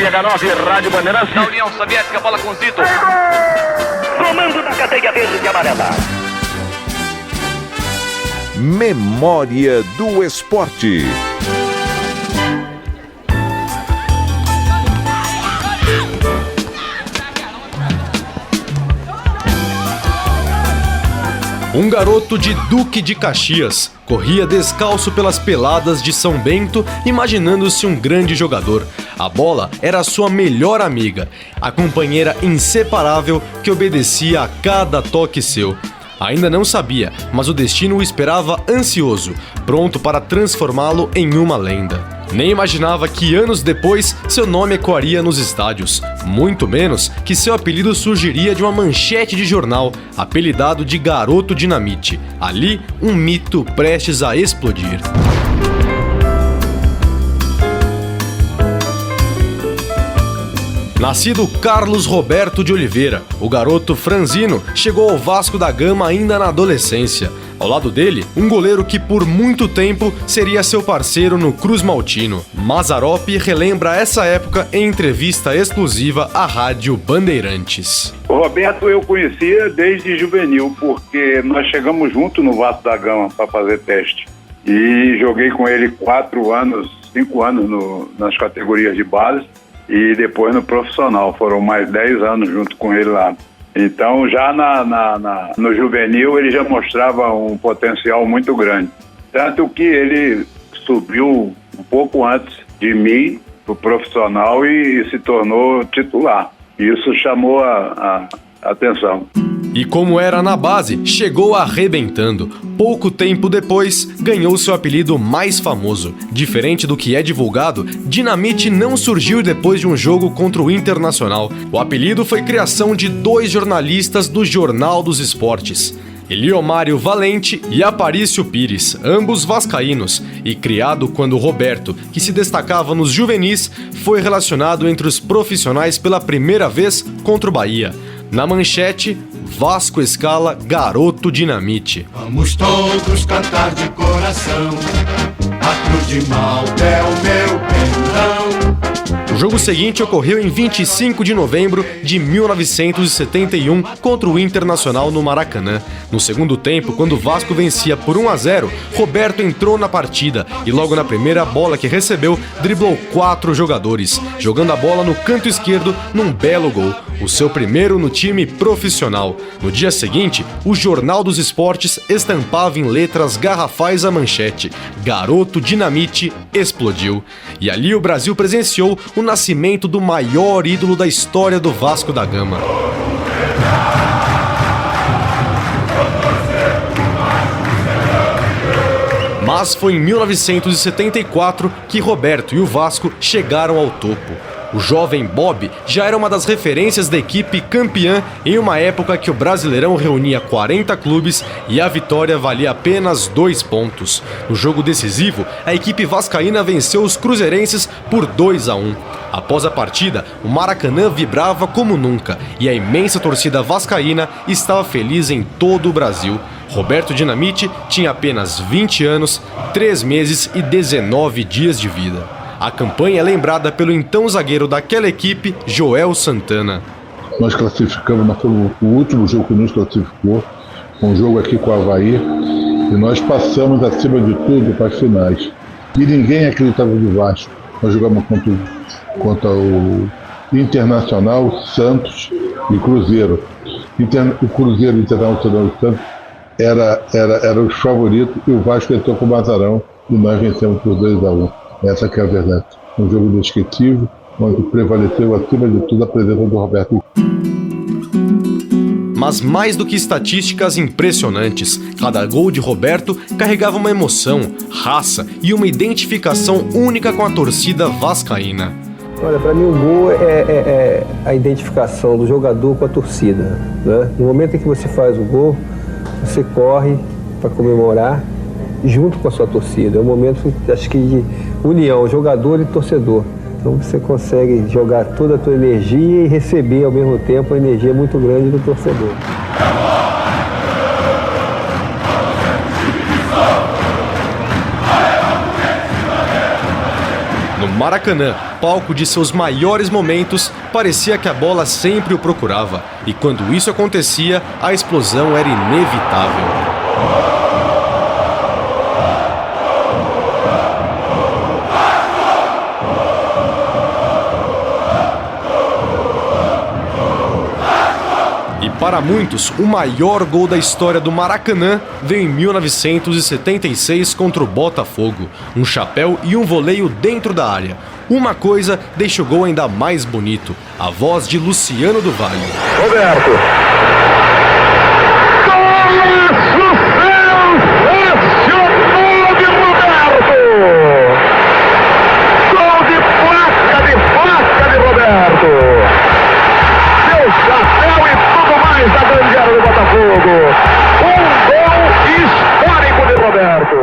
H9, Rádio Bandeirantes. Da União Soviética, bola com Zito. Comando da cadeia verde e amarela. Memória do Esporte. Um garoto de Duque de Caxias corria descalço pelas peladas de São Bento, imaginando-se um grande jogador. A bola era sua melhor amiga, a companheira inseparável que obedecia a cada toque seu. Ainda não sabia, mas o destino o esperava ansioso, pronto para transformá-lo em uma lenda. Nem imaginava que anos depois seu nome ecoaria nos estádios, muito menos que seu apelido surgiria de uma manchete de jornal, apelidado de Garoto Dinamite. Ali, um mito prestes a explodir. Nascido Carlos Roberto de Oliveira, o garoto franzino chegou ao Vasco da Gama ainda na adolescência. Ao lado dele, um goleiro que por muito tempo seria seu parceiro no Cruz Maltino. Mazzaropi relembra essa época em entrevista exclusiva à Rádio Bandeirantes. O Roberto eu conhecia desde juvenil, porque nós chegamos juntos no Vasco da Gama para fazer teste. E joguei com ele 5 anos nas categorias de base. E depois no profissional, foram mais 10 anos junto com ele lá. Então já no juvenil ele já mostrava um potencial muito grande. Tanto que ele subiu um pouco antes de mim para o profissional e se tornou titular. Isso chamou a atenção. E como era na base, chegou arrebentando. Pouco tempo depois, ganhou seu apelido mais famoso. Diferente do que é divulgado, Dinamite não surgiu depois de um jogo contra o Internacional. O apelido foi criação de 2 jornalistas do Jornal dos Esportes, Eliomário Valente e Aparício Pires, ambos vascaínos, e criado quando Roberto, que se destacava nos juvenis, foi relacionado entre os profissionais pela primeira vez contra o Bahia. Na manchete, Vasco escala Garoto Dinamite. Vamos todos cantar de coração, a cruz de Malta é o meu pendão. O jogo seguinte ocorreu em 25 de novembro de 1971 contra o Internacional no Maracanã. No segundo tempo, quando o Vasco vencia por 1-0, Roberto entrou na partida e logo na primeira bola que recebeu, driblou 4 jogadores, jogando a bola no canto esquerdo num belo gol, o seu primeiro no time profissional. No dia seguinte, o Jornal dos Esportes estampava em letras garrafais a manchete: Garoto Dinamite explodiu. E ali o Brasil presenciou o nascimento do maior ídolo da história do Vasco da Gama. Mas foi em 1974 que Roberto e o Vasco chegaram ao topo. O jovem Bob já era uma das referências da equipe campeã em uma época que o Brasileirão reunia 40 clubes e a vitória valia apenas 2 pontos. No jogo decisivo, a equipe vascaína venceu os cruzeirenses por 2-1. Após a partida, o Maracanã vibrava como nunca e a imensa torcida vascaína estava feliz em todo o Brasil. Roberto Dinamite tinha apenas 20 anos, 3 meses e 19 dias de vida. A campanha é lembrada pelo então zagueiro daquela equipe, Joel Santana. Nós classificamos o último jogo que nos classificou, um jogo aqui com o Avaí, e nós passamos acima de tudo para as finais. E ninguém acreditava no Vasco. Nós jogamos contra o Internacional, Santos e Cruzeiro. O Cruzeiro Internacional e Santos era os favoritos e o Vasco entrou com o Mazarão e nós vencemos por 2-1. Essa que é a verdade. Um jogo inesquecível, onde prevaleceu acima de tudo a presença do Roberto. Mas mais do que estatísticas impressionantes, cada gol de Roberto carregava uma emoção, raça e uma identificação única com a torcida vascaína. Olha, para mim o gol é a identificação do jogador com a torcida, né? No momento em que você faz o gol, você corre para comemorar junto com a sua torcida. É um momento, acho que, de união, jogador e torcedor. Então você consegue jogar toda a tua energia e receber ao mesmo tempo a energia muito grande do torcedor. No Maracanã, palco de seus maiores momentos, parecia que a bola sempre o procurava. E quando isso acontecia, a explosão era inevitável. Para muitos, o maior gol da história do Maracanã veio em 1976 contra o Botafogo. Um chapéu e um voleio dentro da área. Uma coisa deixa o gol ainda mais bonito: a voz de Luciano do Vale. Roberto. Gol de placa de Roberto. Seu chapéu e tudo mais da grande área do Botafogo. Um gol histórico de Roberto.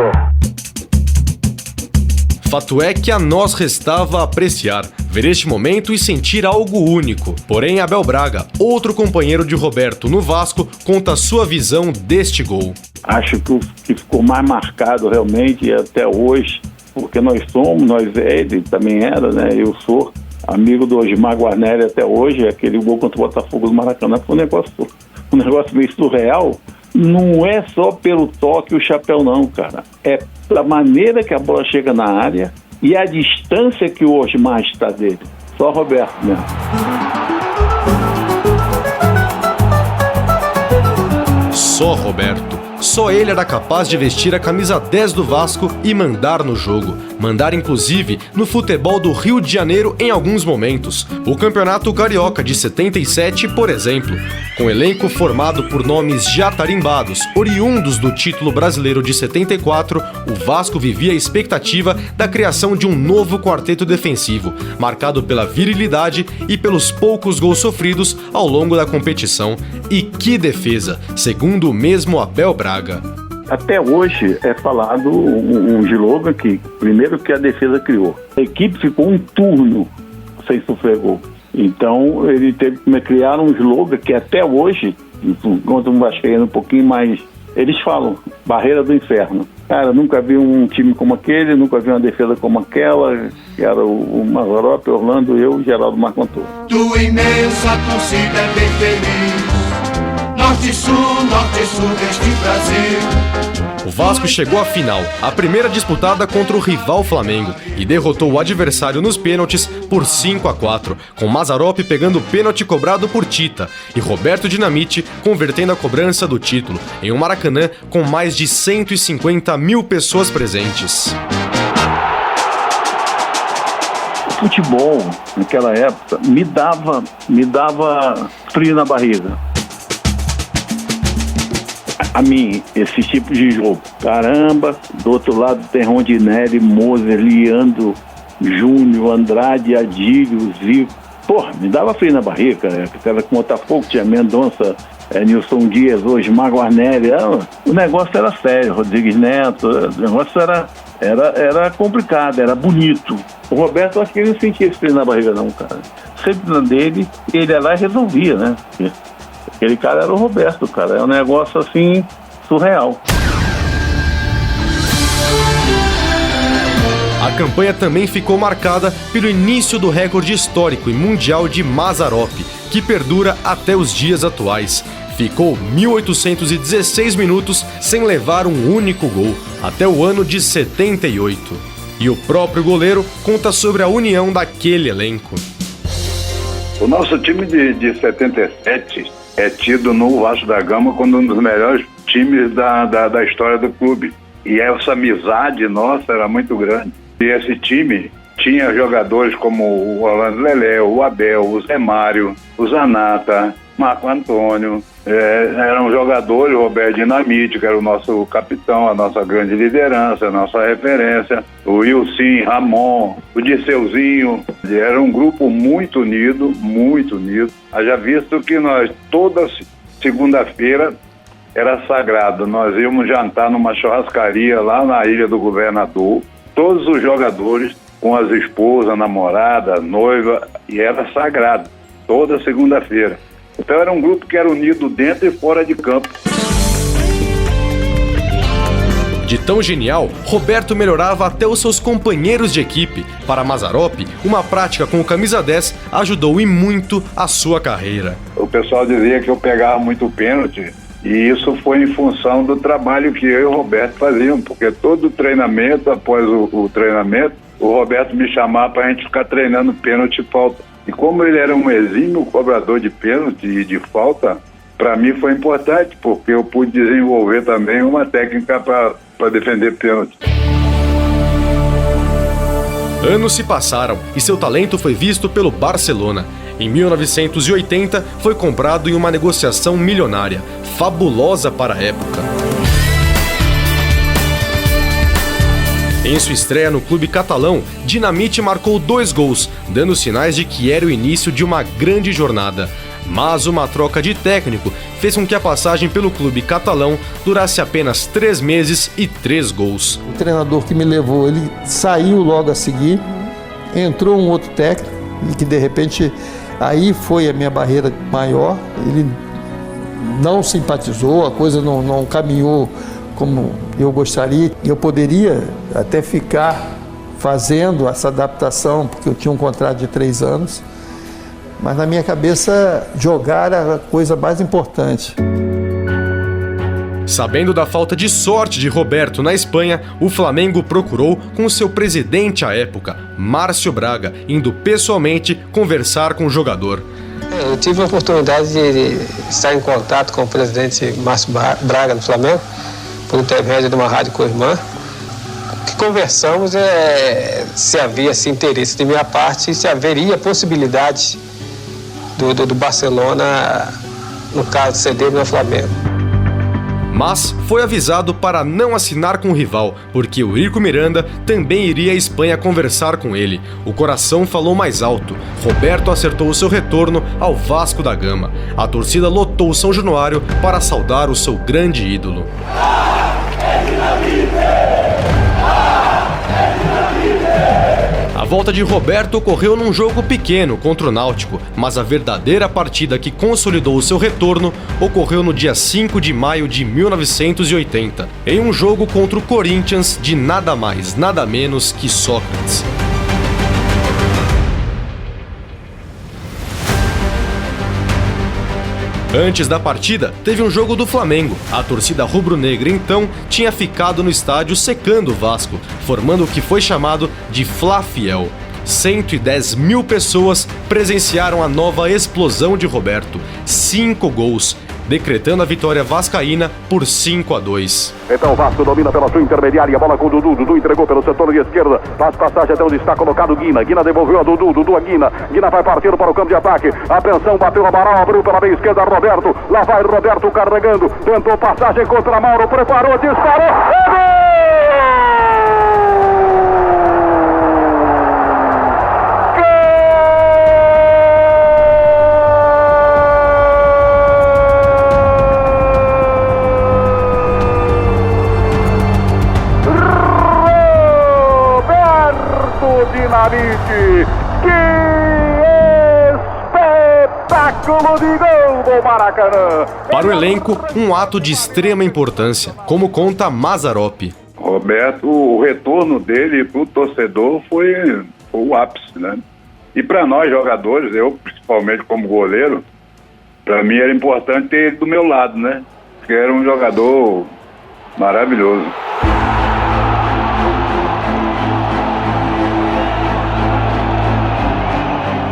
Fato é que a nós restava apreciar, ver este momento e sentir algo único. Porém, Abel Braga, outro companheiro de Roberto no Vasco, conta a sua visão deste gol. Acho que o que ficou mais marcado realmente até hoje, porque ele também era, né? Eu sou amigo do Osmar Guarneri até hoje, aquele gol contra o Botafogo do Maracanã foi um negócio meio surreal. Não é só pelo toque e o chapéu não, cara. É a maneira que a bola chega na área e a distância que o Osmar está dele. Só o Roberto mesmo. Só Roberto. Só ele era capaz de vestir a camisa 10 do Vasco e mandar no jogo. Mandar, inclusive, no futebol do Rio de Janeiro em alguns momentos. O Campeonato Carioca de 77, por exemplo. Com elenco formado por nomes já tarimbados, oriundos do título brasileiro de 74, o Vasco vivia a expectativa da criação de um novo quarteto defensivo, marcado pela virilidade e pelos poucos gols sofridos ao longo da competição. E que defesa, segundo o mesmo Abel Braga. Até hoje é falado um slogan que, primeiro, que a defesa criou. A equipe ficou um turno sem sofrer gol. Então ele teve que criar um slogan que até hoje, enquanto um vascaíno um pouquinho mais, eles falam, barreira do inferno. Cara, nunca vi um time como aquele, nunca vi uma defesa como aquela, que era o Mazzaropi, Orlando, eu e Geraldo Marcontouro. Tua imensa torcida é bem feliz. Norte-sul deste Brasil. O Vasco chegou à final, a primeira disputada contra o rival Flamengo, e derrotou o adversário nos pênaltis por 5-4, com Mazzaropi pegando o pênalti cobrado por Tita e Roberto Dinamite convertendo a cobrança do título em um Maracanã com mais de 150 mil pessoas presentes. O futebol, naquela época, me dava frio na barriga. A mim, esse tipo de jogo. Caramba, do outro lado tem Rondinelli, Moser, Leandro, Júnior, Andrade, Adílio, Zico. Porra, me dava frio na barriga, cara. Era com o Botafogo, tinha Mendonça, Nilson Dias, Osmar Guarneri. O negócio era sério, Rodrigues Neto. O negócio era complicado, era bonito. O Roberto, eu acho que ele não sentia esse frio na barriga não, cara. Sempre na dele, ele ia lá e resolvia, né? Aquele cara era o Roberto, cara. É um negócio assim, surreal. A campanha também ficou marcada pelo início do recorde histórico e mundial de Mazzaropi, que perdura até os dias atuais. Ficou 1.816 minutos sem levar um único gol, até o ano de 78. E o próprio goleiro conta sobre a união daquele elenco. O nosso time de 77 é tido no Vasco da Gama como um dos melhores times da história do clube. E essa amizade nossa era muito grande. E esse time tinha jogadores como o Orlando Lelé, o Abel, o Zé Mário, o Zanata, Marco Antônio. Eram jogadores, o Roberto Dinamite, que era o nosso capitão, a nossa grande liderança, a nossa referência, o Wilson, Ramon, o Dirceuzinho. Era um grupo muito unido, muito unido. Haja visto que nós, toda segunda-feira, era sagrado. Nós íamos jantar numa churrascaria lá na Ilha do Governador, todos os jogadores com as esposas, namorada, noiva, e era sagrado, toda segunda-feira. Então era um grupo que era unido dentro e fora de campo. De tão genial, Roberto melhorava até os seus companheiros de equipe. Para Mazzaropi, uma prática com o camisa 10 ajudou e muito a sua carreira. O pessoal dizia que eu pegava muito pênalti, e isso foi em função do trabalho que eu e o Roberto fazíamos, porque todo treinamento, após o treinamento, o Roberto me chamava para a gente ficar treinando pênalti e falta. E como ele era um exímio cobrador de pênalti e de falta, para mim foi importante, porque eu pude desenvolver também uma técnica para defender pênalti. Anos se passaram e seu talento foi visto pelo Barcelona. Em 1980, foi comprado em uma negociação milionária, fabulosa para a época. Em sua estreia no clube catalão, Dinamite marcou 2 gols, dando sinais de que era o início de uma grande jornada. Mas uma troca de técnico fez com que a passagem pelo clube catalão durasse apenas 3 meses e 3 gols. O treinador que me levou, ele saiu logo a seguir, entrou um outro técnico, e que de repente aí foi a minha barreira maior. Ele não simpatizou, a coisa não caminhou como eu gostaria. Eu poderia até ficar fazendo essa adaptação, porque eu tinha um contrato de 3 anos, mas na minha cabeça jogar era a coisa mais importante. Sabendo da falta de sorte de Roberto na Espanha, o Flamengo procurou com seu presidente à época, Márcio Braga, indo pessoalmente conversar com o jogador. Eu tive a oportunidade de estar em contato com o presidente Márcio Braga do Flamengo, por intermédio de uma rádio co-irmã, que conversamos se havia interesse de minha parte e se haveria possibilidade do Barcelona, no caso, ceder no Flamengo. Mas foi avisado para não assinar com o rival, porque o Rico Miranda também iria à Espanha conversar com ele. O coração falou mais alto. Roberto acertou o seu retorno ao Vasco da Gama. A torcida lotou o São Januário para saudar o seu grande ídolo. A volta de Roberto ocorreu num jogo pequeno contra o Náutico, mas a verdadeira partida que consolidou o seu retorno ocorreu no dia 5 de maio de 1980, em um jogo contra o Corinthians de nada mais, nada menos que Sócrates. Antes da partida, teve um jogo do Flamengo. A torcida rubro-negra, então, tinha ficado no estádio secando o Vasco, formando o que foi chamado de Fla-Fiel. 110 mil pessoas presenciaram a nova explosão de Roberto. 5 gols, decretando a vitória vascaína por 5-2. Então o Vasco domina pela sua intermediária, a bola com o Dudu. Dudu entregou pelo setor de esquerda, faz passagem até onde está colocado Guina. Guina devolveu a Dudu, Dudu a Guina. Guina vai partindo para o campo de ataque. Atenção, bateu a Amaral, abriu pela meia esquerda Roberto. Lá vai Roberto carregando, tentou passagem contra Mauro, preparou, disparou. É gol! Dinamite, que espetáculo de gol do Maracanã! Para o elenco, um ato de extrema importância, como conta Mazzaropi. Roberto, o retorno dele para o torcedor foi o ápice, né? E para nós jogadores, eu principalmente como goleiro, para mim era importante ter ele do meu lado, né? Porque era um jogador maravilhoso.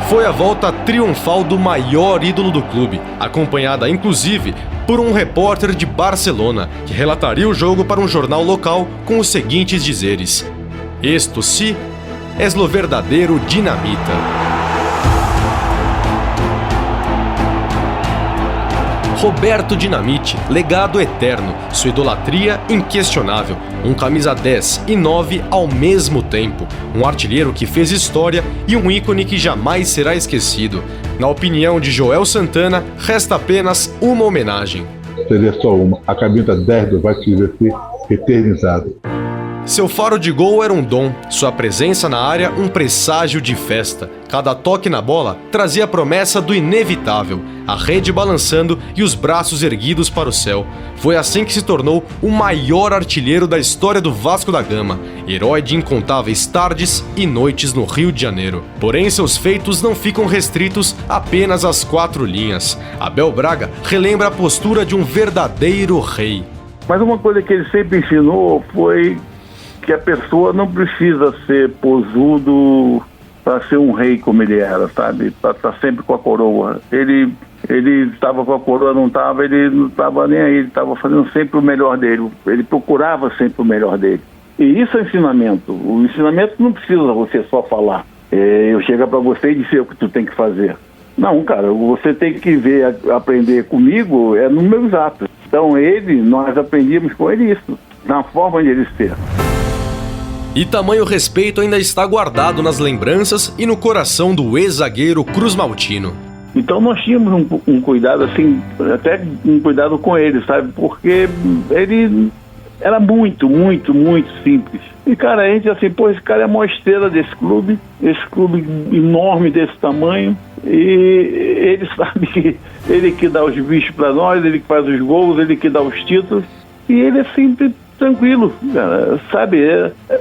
Foi a volta triunfal do maior ídolo do clube, acompanhada inclusive por um repórter de Barcelona, que relataria o jogo para um jornal local com os seguintes dizeres: "Esto sí es lo verdadeiro dinamita." Roberto Dinamite, legado eterno, sua idolatria inquestionável, um camisa 10 e 9 ao mesmo tempo, um artilheiro que fez história e um ícone que jamais será esquecido. Na opinião de Joel Santana, resta apenas uma homenagem. Seria só uma, a camisa 10 vai ser eternizada. Seu faro de gol era um dom, sua presença na área um presságio de festa. Cada toque na bola trazia a promessa do inevitável, a rede balançando e os braços erguidos para o céu. Foi assim que se tornou o maior artilheiro da história do Vasco da Gama, herói de incontáveis tardes e noites no Rio de Janeiro. Porém, seus feitos não ficam restritos apenas às 4 linhas. Abel Braga relembra a postura de um verdadeiro rei. Mas uma coisa que ele sempre ensinou foi que a pessoa não precisa ser posudo para ser um rei como ele era, sabe? Para estar sempre com a coroa. Ele estava com a coroa, ele não estava nem aí, ele estava fazendo sempre o melhor dele, ele procurava sempre o melhor dele. E isso é ensinamento. O ensinamento não precisa você só falar. Eu chego para você e dizer o que tu tem que fazer. Não, cara, você tem que ver, aprender comigo nos meus atos. Então nós aprendíamos com ele isso, na forma de ele ser. E tamanho respeito ainda está guardado nas lembranças e no coração do ex-zagueiro cruzmaltino. Então nós tínhamos um cuidado assim, até um cuidado com ele, sabe? Porque ele era muito, muito, muito simples. E cara, a gente assim, esse cara é a maior estrela desse clube enorme desse tamanho. E ele sabe que ele que dá os bichos para nós, ele que faz os gols, ele que dá os títulos. E ele é sempre tranquilo, cara, sabe?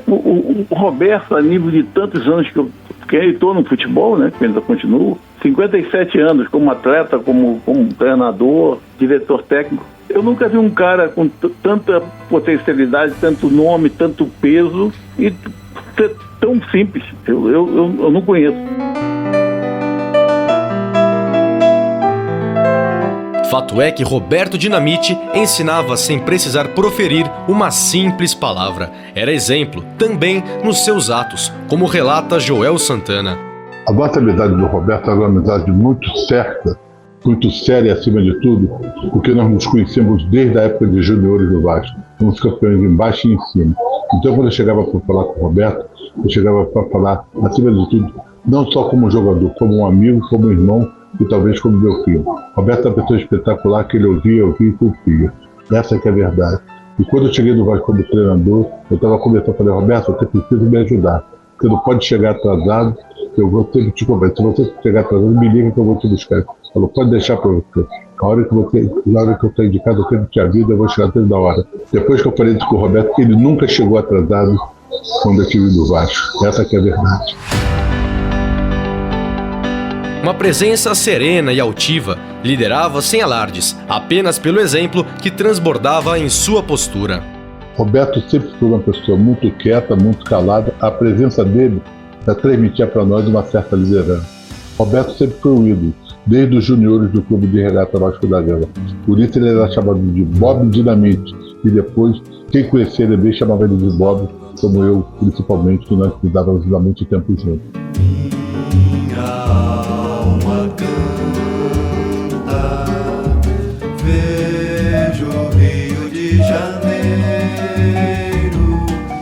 O Roberto, a nível de tantos anos que eu estou no futebol, né? Que ainda continuo, 57 anos como atleta, como treinador, diretor técnico. Eu nunca vi um cara com tanta potencialidade, tanto nome, tanto peso e ser tão simples. Eu não conheço. Fato é que Roberto Dinamite ensinava sem precisar proferir uma simples palavra. Era exemplo também nos seus atos, como relata Joel Santana. A nossa amizade do Roberto era uma amizade muito certa, muito séria acima de tudo, porque nós nos conhecemos desde a época de juniores do Vasco. Fomos campeões embaixo e em cima. Então quando eu chegava para falar com o Roberto, eu chegava para falar acima de tudo, não só como jogador, como um amigo, como um irmão, e talvez como meu filho. Roberto é uma pessoa espetacular que ele ouvia e confia. Essa que é a verdade. E quando eu cheguei no Vasco como treinador, eu estava conversando, falei, Roberto, você precisa me ajudar. Você não pode chegar atrasado, eu vou sempre te cobrar. Se você chegar atrasado, me liga que eu vou te buscar. Ele falou, pode deixar para você. Na hora que eu sair de casa, eu sempre te aviso, eu vou chegar até da hora. Depois que eu falei isso com o Roberto, ele nunca chegou atrasado quando eu estive no Vasco. Essa que é a verdade. Uma presença serena e altiva, liderava sem alardes, apenas pelo exemplo que transbordava em sua postura. Roberto sempre foi uma pessoa muito quieta, muito calada. A presença dele já transmitia para nós uma certa liderança. Roberto sempre foi um ídolo, desde os juniores do Clube de Regata Vasco da Gama. Por isso ele era chamado de Bob Dinamite. E depois, quem conhecia ele bem chamava ele de Bob, como eu, principalmente, que nós cuidávamos há muito tempo juntos.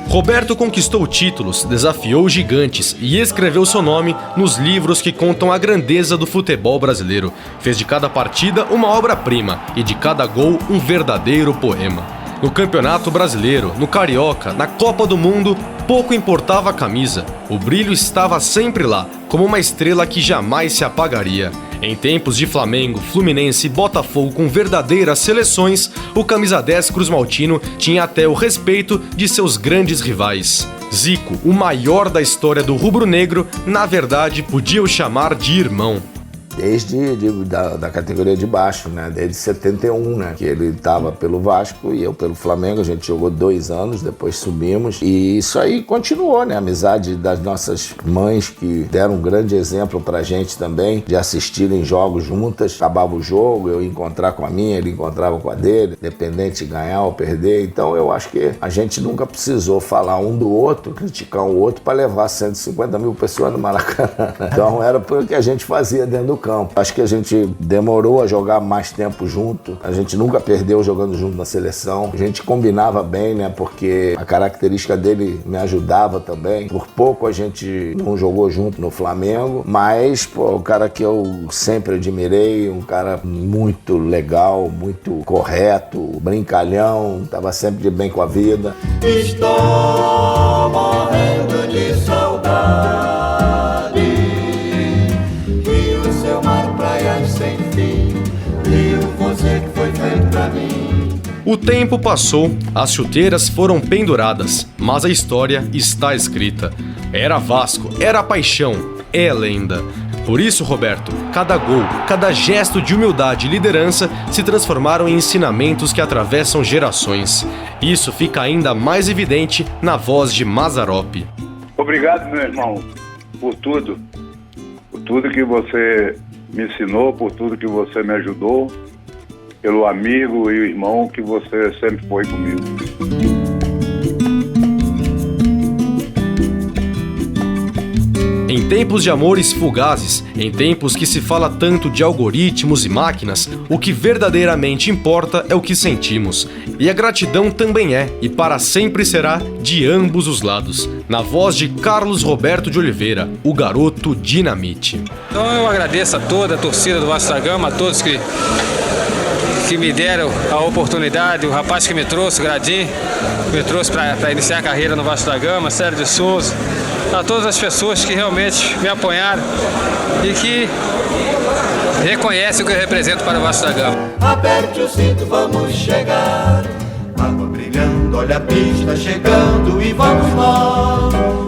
Roberto conquistou títulos, desafiou gigantes e escreveu seu nome nos livros que contam a grandeza do futebol brasileiro. Fez de cada partida uma obra-prima e de cada gol um verdadeiro poema. No Campeonato Brasileiro, no Carioca, na Copa do Mundo, pouco importava a camisa. O brilho estava sempre lá, como uma estrela que jamais se apagaria. Em tempos de Flamengo, Fluminense e Botafogo com verdadeiras seleções, o camisa 10 cruzmaltino tinha até o respeito de seus grandes rivais. Zico, o maior da história do rubro-negro, na verdade podia o chamar de irmão. Desde da categoria de baixo, né? Desde 71, né? Que ele estava pelo Vasco e eu pelo Flamengo. A gente jogou 2 anos, depois subimos. E isso aí continuou, né? A amizade das nossas mães, que deram um grande exemplo pra gente também, de assistirem jogos juntas. Acabava o jogo, eu ia encontrar com a minha, ele encontrava com a dele, independente de ganhar ou perder. Então eu acho que a gente nunca precisou falar um do outro, criticar um outro para levar 150 mil pessoas no Maracanã. Então era o que a gente fazia dentro do campo. campo. Acho que a gente demorou a jogar mais tempo junto. A gente nunca perdeu jogando junto na seleção. A gente combinava bem, né? Porque a característica dele me ajudava também. Por pouco a gente não jogou junto no Flamengo, mas, pô, o cara que eu sempre admirei, um cara muito legal, muito correto, brincalhão, tava sempre de bem com a vida. Estou morrendo de saudade. Rio, seu mar, praias sem fim. Rio, você que foi feito pra mim. O tempo passou, as chuteiras foram penduradas, mas a história está escrita. Era Vasco, era paixão, é lenda. Por isso, Roberto, cada gol, cada gesto de humildade e liderança se transformaram em ensinamentos que atravessam gerações. Isso fica ainda mais evidente na voz de Mazzaropi. Obrigado, meu irmão, por tudo que você me ensinou, por tudo que você me ajudou, pelo amigo e o irmão que você sempre foi comigo. Em tempos de amores fugazes, em tempos que se fala tanto de algoritmos e máquinas, o que verdadeiramente importa é o que sentimos. E a gratidão também é, e para sempre será, de ambos os lados. Na voz de Carlos Roberto de Oliveira, o garoto dinamite. Então eu agradeço a toda a torcida do Vasco da Gama, a todos que me deram a oportunidade, o rapaz que me trouxe, o Gradim, me trouxe para iniciar a carreira no Vasco da Gama, Sérgio de Souza, a todas as pessoas que realmente me apoiaram e que reconhecem o que eu represento para o Vasco da Gama. Aperte o cinto, vamos chegar. Água brilhando, olha a pista chegando e vamos nós.